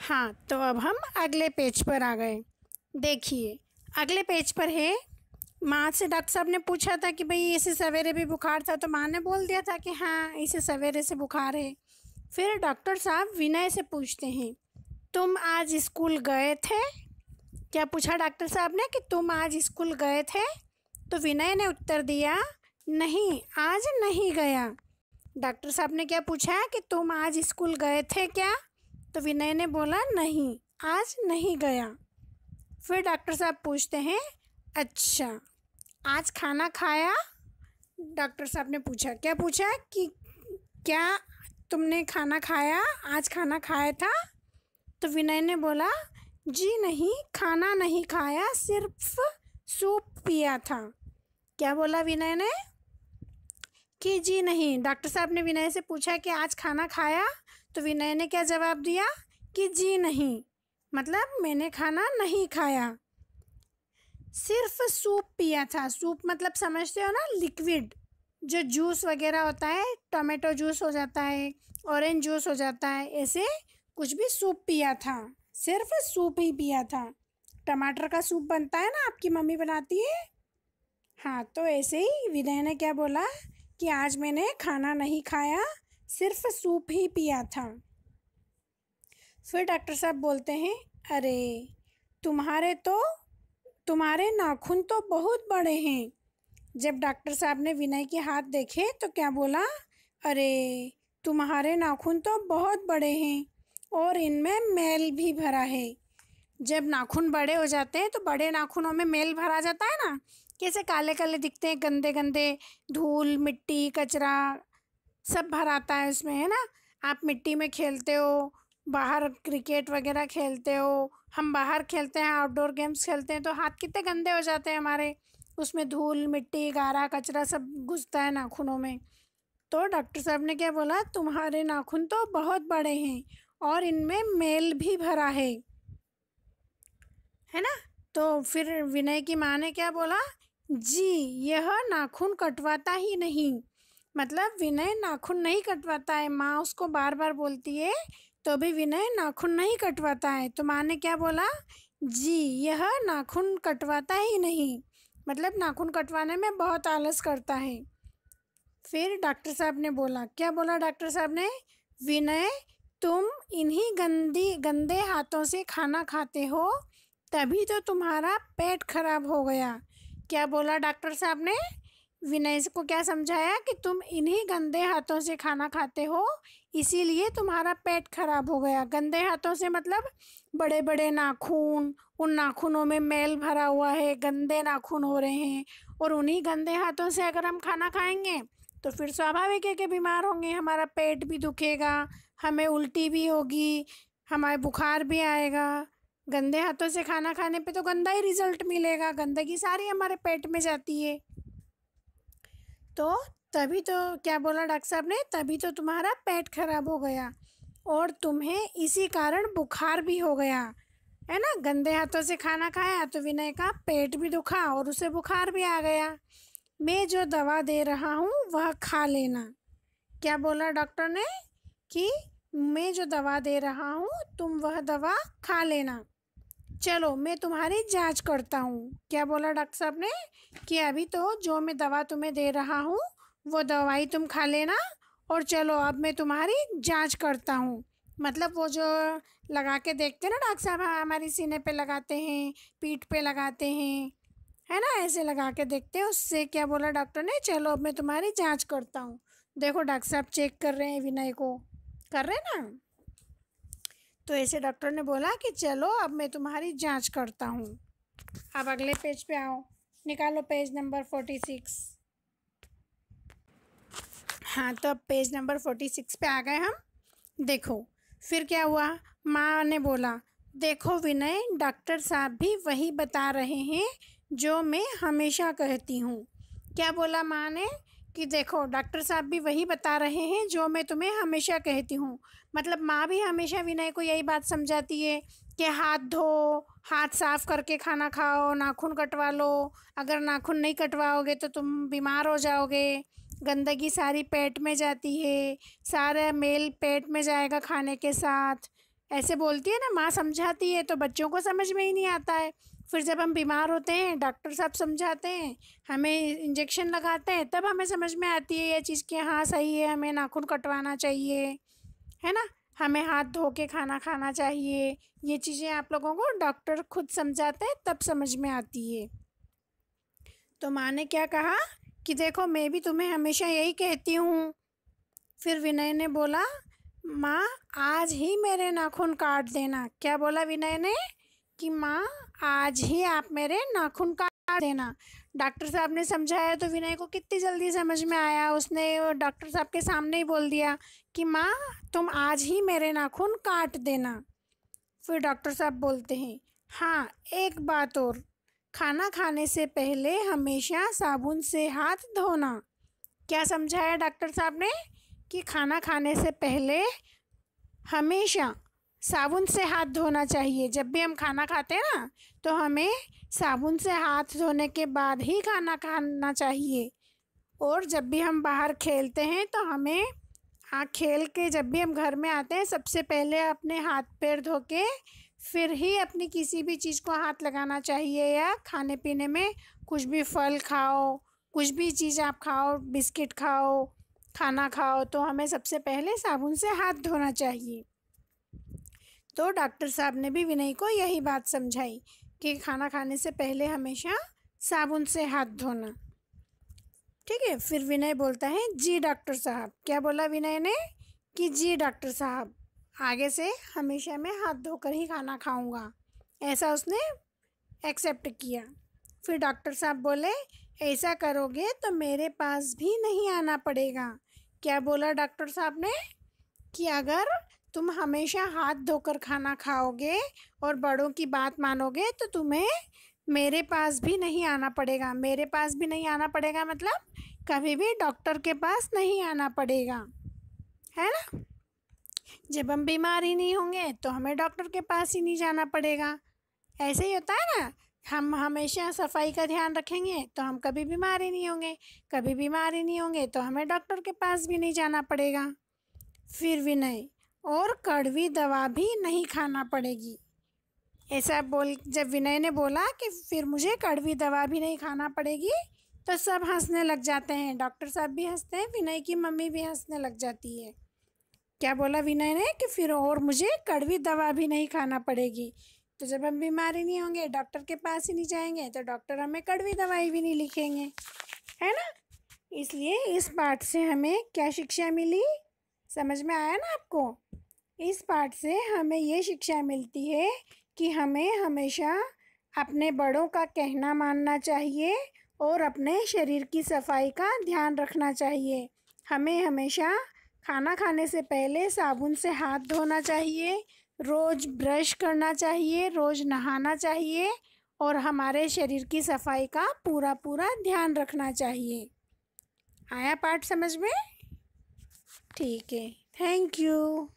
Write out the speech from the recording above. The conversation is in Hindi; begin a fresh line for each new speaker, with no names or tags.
हाँ, तो अब हम अगले पेज पर आ गए। देखिए, अगले पेज पर है, माँ से डॉक्टर साहब ने पूछा था कि भाई इसे सवेरे भी बुखार था, तो माँ ने बोल दिया था कि हाँ इसे सवेरे से बुखार है। फिर डॉक्टर साहब विनय से पूछते हैं, तुम आज स्कूल गए थे? क्या पूछा डॉक्टर साहब ने कि तुम आज स्कूल गए थे? तो विनय ने उत्तर दिया, नहीं आज नहीं गया। डॉक्टर साहब ने क्या पूछा कि तुम आज स्कूल गए थे क्या? तो विनय ने बोला, नहीं आज नहीं गया। फिर डॉक्टर साहब पूछते हैं, अच्छा आज खाना खाया? डॉक्टर साहब ने पूछा, क्या पूछा कि क्या तुमने खाना खाया, आज खाना खाया था? तो विनय ने बोला, जी नहीं खाना नहीं खाया, सिर्फ सूप पिया था। क्या बोला विनय ने कि जी नहीं। डॉक्टर साहब ने विनय से पूछा कि आज खाना खाया? तो विनय ने क्या जवाब दिया कि जी नहीं, मतलब मैंने खाना नहीं खाया, सिर्फ सूप पिया था। सूप मतलब समझते हो ना, लिक्विड जो जूस वगैरह होता है, टोमेटो जूस हो जाता है, ऑरेंज जूस हो जाता है, ऐसे कुछ भी सूप पिया था, सिर्फ सूप ही पिया था। टमाटर का सूप बनता है ना, आपकी मम्मी बनाती है। हाँ, तो ऐसे ही विनय ने क्या बोला कि आज मैंने खाना नहीं खाया, सिर्फ सूप ही पिया था। फिर डॉक्टर साहब बोलते हैं, अरे तुम्हारे नाखून तो बहुत बड़े हैं। जब डॉक्टर साहब ने विनय के हाथ देखे तो क्या बोला, अरे तुम्हारे नाखून तो बहुत बड़े हैं और इनमें मैल भी भरा है। जब नाखून बड़े हो जाते हैं तो बड़े नाखूनों में मैल भरा जाता है ना, कैसे काले काले दिखते हैं, गंदे गंदे, धूल मिट्टी कचरा सब भर आता है उसमें, है ना। आप मिट्टी में खेलते हो, बाहर क्रिकेट वगैरह खेलते हो, हम बाहर खेलते हैं, आउटडोर गेम्स खेलते हैं, तो हाथ कितने गंदे हो जाते हैं हमारे, उसमें धूल मिट्टी गारा कचरा सब घुसता है नाखूनों में। तो डॉक्टर साहब ने क्या बोला, तुम्हारे नाखून तो बहुत बड़े हैं और इनमें मैल भी भरा है ना। तो फिर विनय की माँ ने क्या बोला, जी यह नाखून कटवाता ही नहीं, मतलब विनय नाखून नहीं कटवाता है। माँ उसको बार बार बोलती है तो भी विनय नाखून नहीं कटवाता है। तो माँ ने क्या बोला, जी यह नाखून कटवाता ही नहीं, मतलब नाखून कटवाने में बहुत आलस करता है। फिर डॉक्टर साहब ने बोला, क्या बोला डॉक्टर साहब ने, विनय तुम इन्हीं गंदे हाथों से खाना खाते हो, तभी तो तुम्हारा पेट खराब हो गया। क्या बोला डॉक्टर साहब ने, विनय को क्या समझाया कि तुम इन्हीं गंदे हाथों से खाना खाते हो, इसीलिए तुम्हारा पेट खराब हो गया। गंदे हाथों से मतलब बड़े बड़े नाखून, उन नाखूनों में मैल भरा हुआ है, गंदे नाखून हो रहे हैं, और उन्हीं गंदे हाथों से अगर हम खाना खाएंगे तो फिर स्वाभाविक है कि बीमार होंगे, हमारा पेट भी दुखेगा, हमें उल्टी भी होगी, हमारे बुखार भी आएगा। गंदे हाथों से खाना खाने पे तो गंदा ही रिजल्ट मिलेगा, गंदगी सारी हमारे पेट में जाती है। तो तभी तो क्या बोला डॉक्टर साहब ने, तभी तो तुम्हारा पेट खराब हो गया और तुम्हें इसी कारण बुखार भी हो गया, है ना। गंदे हाथों से खाना खाया तो विनय का पेट भी दुखा और उसे बुखार भी आ गया। मैं जो दवा दे रहा हूँ वह खा लेना। क्या बोला डॉक्टर ने कि मैं जो दवा दे रहा हूँ तुम वह दवा खा लेना। चलो मैं तुम्हारी जांच करता हूँ। क्या बोला डॉक्टर साहब ने कि अभी तो जो मैं दवा तुम्हें दे रहा हूँ वो दवाई तुम खा लेना, और चलो अब मैं तुम्हारी जांच करता हूँ। मतलब वो जो लगा के देखते हैं ना डॉक्टर साहब, हमारी सीने पे लगाते हैं, पीठ पे लगाते हैं, है ना, ऐसे लगा के देखते हैं। उससे क्या बोला डॉक्टर ने, चलो अब मैं तुम्हारी जांच करता हूँ। देखो डॉक्टर साहब चेक कर रहे हैं, विनय को कर रहे हैं ना। तो ऐसे डॉक्टर ने बोला कि चलो अब मैं तुम्हारी जांच करता हूँ। अब अगले पेज पे आओ, निकालो पेज नंबर 46। हाँ, तो अब पेज नंबर 46 पे आ गए हम। देखो फिर क्या हुआ, माँ ने बोला, देखो विनय डॉक्टर साहब भी वही बता रहे हैं जो मैं हमेशा कहती हूँ। क्या बोला माँ ने कि देखो डॉक्टर साहब भी वही बता रहे हैं जो मैं तुम्हें हमेशा कहती हूँ। मतलब माँ भी हमेशा विनय को यही बात समझाती है कि हाथ धो, हाथ साफ करके खाना खाओ, नाखून कटवा लो, अगर नाखून नहीं कटवाओगे तो तुम बीमार हो जाओगे, गंदगी सारी पेट में जाती है, सारा मेल पेट में जाएगा खाने के साथ, ऐसे बोलती है ना, माँ समझाती है तो बच्चों को समझ में ही नहीं आता है। फिर जब हम बीमार होते हैं, डॉक्टर साहब समझाते हैं, हमें इंजेक्शन लगाते हैं, तब हमें समझ में आती है ये चीज़ कि हाँ सही है, हमें नाखून कटवाना चाहिए, है ना। हमें हाथ धो के खाना खाना चाहिए। ये चीज़ें आप लोगों को डॉक्टर खुद समझाते हैं तब समझ में आती है। तो माँ ने क्या कहा कि देखो मैं भी तुम्हें हमेशा यही कहती हूँ। फिर विनय ने बोला, माँ आज ही मेरे नाखून काट देना। क्या बोला विनय ने कि माँ आज ही आप मेरे नाखून काट देना। डॉक्टर साहब ने समझाया तो विनय को कितनी जल्दी समझ में आया। उसने डॉक्टर साहब के सामने ही बोल दिया कि माँ तुम आज ही मेरे नाखून काट देना। फिर डॉक्टर साहब बोलते हैं, हाँ एक बात और, खाना खाने से पहले हमेशा साबुन से हाथ धोना। क्या समझाया डॉक्टर साहब ने कि खाना खाने से पहले हमेशा साबुन से हाथ धोना चाहिए। जब भी हम खाना खाते हैं ना तो हमें साबुन से हाथ धोने के बाद ही खाना खाना चाहिए। और जब भी हम बाहर खेलते हैं तो हमें खेल के जब भी हम घर में आते हैं सबसे पहले अपने हाथ पैर धो के फिर ही अपनी किसी भी चीज़ को हाथ लगाना चाहिए। या खाने पीने में कुछ भी फल खाओ, कुछ भी चीज़ आप खाओ, बिस्किट खाओ, खाना खाओ, तो हमें सबसे पहले साबुन से हाथ धोना चाहिए। तो डॉक्टर साहब ने भी विनय को यही बात समझाई कि खाना खाने से पहले हमेशा साबुन से हाथ धोना। ठीक है। फिर विनय बोलता है, जी डॉक्टर साहब। क्या बोला विनय ने कि जी डॉक्टर साहब, आगे से हमेशा मैं हाथ धोकर ही खाना खाऊंगा। ऐसा उसने एक्सेप्ट किया। फिर डॉक्टर साहब बोले, ऐसा करोगे तो मेरे पास भी नहीं आना पड़ेगा। क्या बोला डॉक्टर साहब ने कि अगर तुम हमेशा हाथ धोकर खाना खाओगे और बड़ों की बात मानोगे तो तुम्हें मेरे पास भी नहीं आना पड़ेगा। मेरे पास भी नहीं आना पड़ेगा मतलब कभी भी डॉक्टर के पास नहीं आना पड़ेगा, है ना। जब हम बीमार ही नहीं होंगे तो हमें डॉक्टर के पास ही नहीं जाना पड़ेगा। ऐसे ही होता है ना, हम हमेशा सफाई का ध्यान रखेंगे तो हम कभी बीमार ही नहीं होंगे, कभी बीमार ही नहीं होंगे तो हमें डॉक्टर के पास भी नहीं जाना पड़ेगा। फिर विनय, और कड़वी दवा भी नहीं खाना पड़ेगी। ऐसा बोल जब विनय ने बोला कि फिर मुझे कड़वी दवा भी नहीं खाना पड़ेगी तो सब हंसने लग जाते हैं। डॉक्टर साहब भी हंसते हैं, विनय की मम्मी भी हंसने लग जाती है। क्या बोला विनय ने कि फिर और मुझे कड़वी दवा भी नहीं खाना पड़ेगी। तो जब हम बीमार ही नहीं होंगे, डॉक्टर के पास ही नहीं जाएंगे, तो डॉक्टर हमें कड़वी दवाई भी नहीं लिखेंगे, है ना। इसलिए इस पाठ से हमें क्या शिक्षा मिली, समझ में आया ना आपको। इस पाठ से हमें ये शिक्षा मिलती है कि हमें हमेशा अपने बड़ों का कहना मानना चाहिए और अपने शरीर की सफाई का ध्यान रखना चाहिए। हमें हमेशा खाना खाने से पहले साबुन से हाथ धोना चाहिए, रोज़ ब्रश करना चाहिए, रोज़ नहाना चाहिए और हमारे शरीर की सफाई का पूरा पूरा ध्यान रखना चाहिए। आया पाठ समझ में? ठीक है, थैंक यू।